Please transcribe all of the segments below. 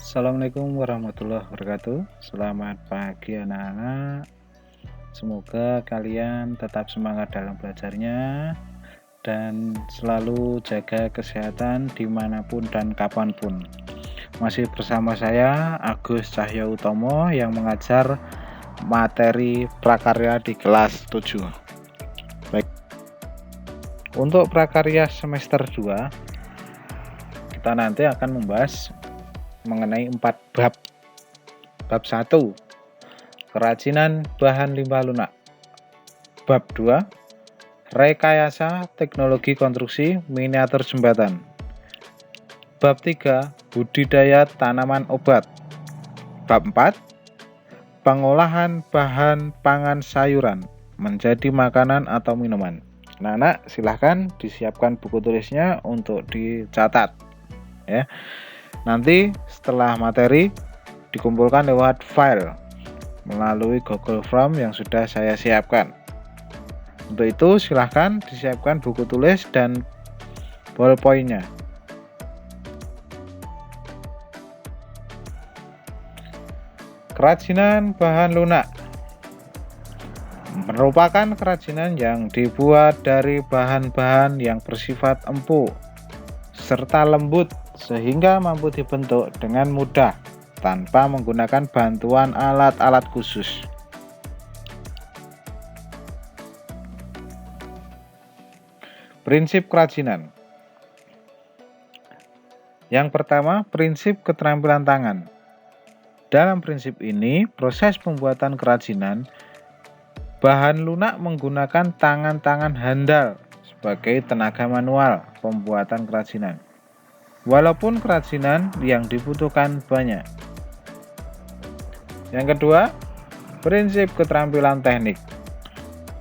Assalamualaikum warahmatullahi wabarakatuh. Selamat pagi anak-anak. Semoga kalian tetap semangat dalam belajarnya dan selalu jaga kesehatan dimanapun dan kapanpun. Masih bersama saya Agus Cahya Utomo yang mengajar materi prakarya di kelas 7. Baik. Untuk prakarya semester 2 kita nanti akan membahas mengenai 4 bab. Bab 1, kerajinan bahan limbah lunak. Bab 2, rekayasa teknologi konstruksi miniatur jembatan. Bab 3, budidaya tanaman obat. Bab 4, pengolahan bahan pangan sayuran menjadi makanan atau minuman. Nah, anak silahkan disiapkan buku tulisnya untuk dicatat ya. Nanti setelah materi dikumpulkan lewat file melalui Google Form yang sudah saya siapkan. Untuk itu silahkan disiapkan buku tulis dan ballpointnya. Kerajinan bahan lunak merupakan kerajinan yang dibuat dari bahan-bahan yang bersifat empuk serta lembut sehingga mampu dibentuk dengan mudah tanpa menggunakan bantuan alat-alat khusus. Prinsip kerajinan. Yang pertama, prinsip keterampilan tangan. Dalam prinsip ini, proses pembuatan kerajinan bahan lunak menggunakan tangan-tangan handal sebagai tenaga manual pembuatan kerajinan. Walaupun kerajinan yang dibutuhkan banyak. Yang kedua, prinsip keterampilan teknik.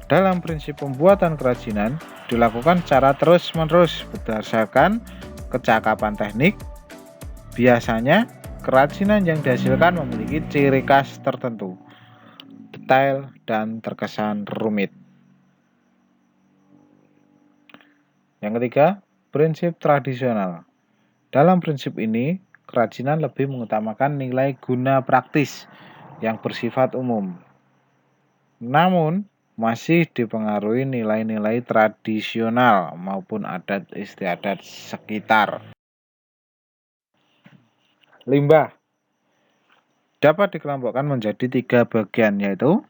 Dalam prinsip pembuatan kerajinan dilakukan secara terus-menerus berdasarkan kecakapan teknik. Biasanya kerajinan yang dihasilkan memiliki ciri khas tertentu, detail dan terkesan rumit. Yang ketiga, prinsip tradisional. Dalam prinsip ini, kerajinan lebih mengutamakan nilai guna praktis yang bersifat umum. Namun, masih dipengaruhi nilai-nilai tradisional maupun adat istiadat sekitar. Limbah dapat dikelompokkan menjadi 3 bagian, yaitu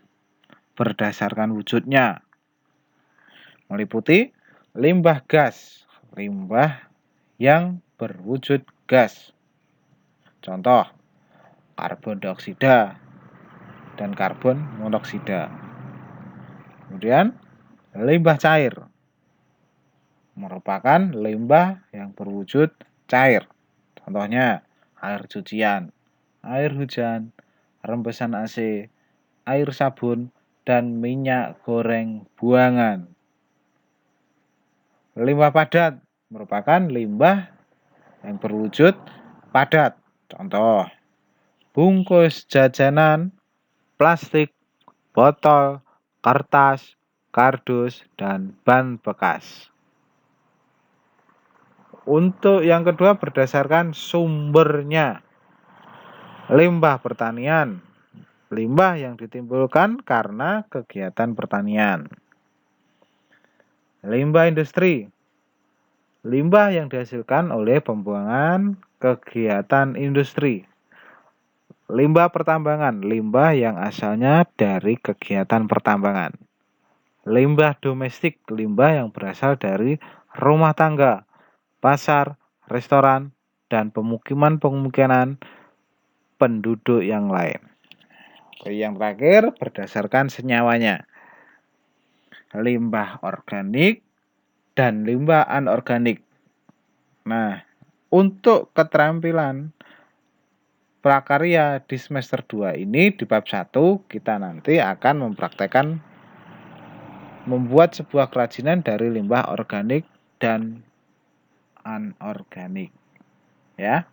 berdasarkan wujudnya, meliputi limbah gas, limbah yang berwujud gas. Contoh, karbon dioksida dan karbon monoksida. Kemudian, limbah cair merupakan limbah yang berwujud cair. Contohnya, air cucian, air hujan, rembesan AC, air sabun, dan minyak goreng buangan. Limbah padat merupakan limbah yang berwujud padat. Contoh, bungkus jajanan, plastik, botol, kertas, kardus, dan ban bekas. Untuk yang kedua berdasarkan sumbernya. Limbah pertanian, limbah yang ditimbulkan karena kegiatan pertanian. Limbah industri, limbah yang dihasilkan oleh pembuangan kegiatan industri. Limbah pertambangan, limbah yang asalnya dari kegiatan pertambangan. Limbah domestik, limbah yang berasal dari rumah tangga, pasar, restoran, dan pemukiman-pemukiman penduduk yang lain. Yang terakhir berdasarkan senyawanya. Limbah organik dan limbah anorganik. Nah, untuk keterampilan prakarya di semester 2 ini di bab 1 kita nanti akan mempraktekkan membuat sebuah kerajinan dari limbah organik dan anorganik. Ya.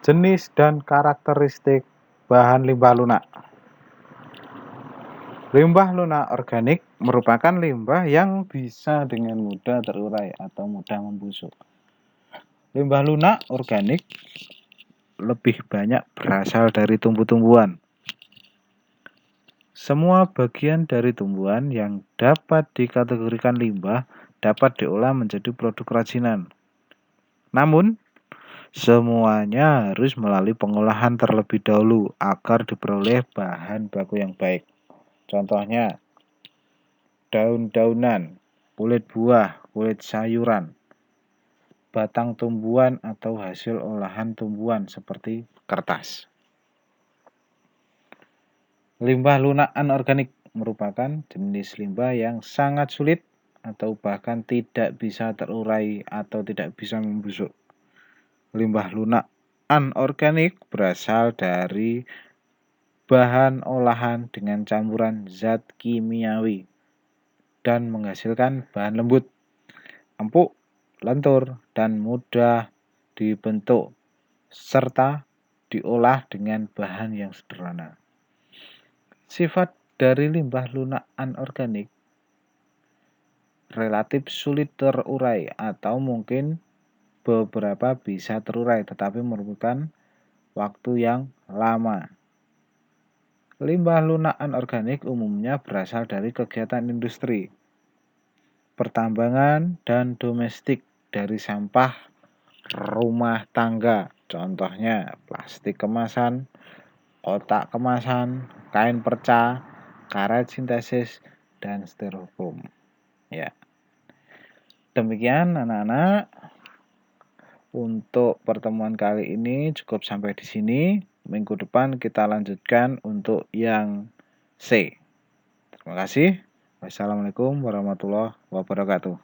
Jenis dan karakteristik bahan limbah lunak. Limbah lunak organik merupakan limbah yang bisa dengan mudah terurai atau mudah membusuk. Limbah lunak organik lebih banyak berasal dari tumbuh-tumbuhan. Semua bagian dari tumbuhan yang dapat dikategorikan limbah dapat diolah menjadi produk kerajinan. Namun, semuanya harus melalui pengolahan terlebih dahulu agar diperoleh bahan baku yang baik. Contohnya, daun-daunan, kulit buah, kulit sayuran, batang tumbuhan atau hasil olahan tumbuhan seperti kertas. Limbah lunak anorganik merupakan jenis limbah yang sangat sulit atau bahkan tidak bisa terurai atau tidak bisa membusuk. Limbah lunak anorganik berasal dari bahan olahan dengan campuran zat kimiawi dan menghasilkan bahan lembut, empuk, lentur, dan mudah dibentuk serta diolah dengan bahan yang sederhana. Sifat dari limbah lunak anorganik relatif sulit terurai atau mungkin beberapa bisa terurai tetapi memerlukan waktu yang lama. Limbah lunak anorganik umumnya berasal dari kegiatan industri, pertambangan, dan domestik dari sampah rumah tangga. Contohnya plastik kemasan, kotak kemasan, kain perca, karet sintesis, dan styrofoam. Ya, demikian anak-anak. Untuk pertemuan kali ini cukup sampai di sini. Minggu depan kita lanjutkan untuk yang C. Terima kasih. Wassalamualaikum warahmatullahi wabarakatuh.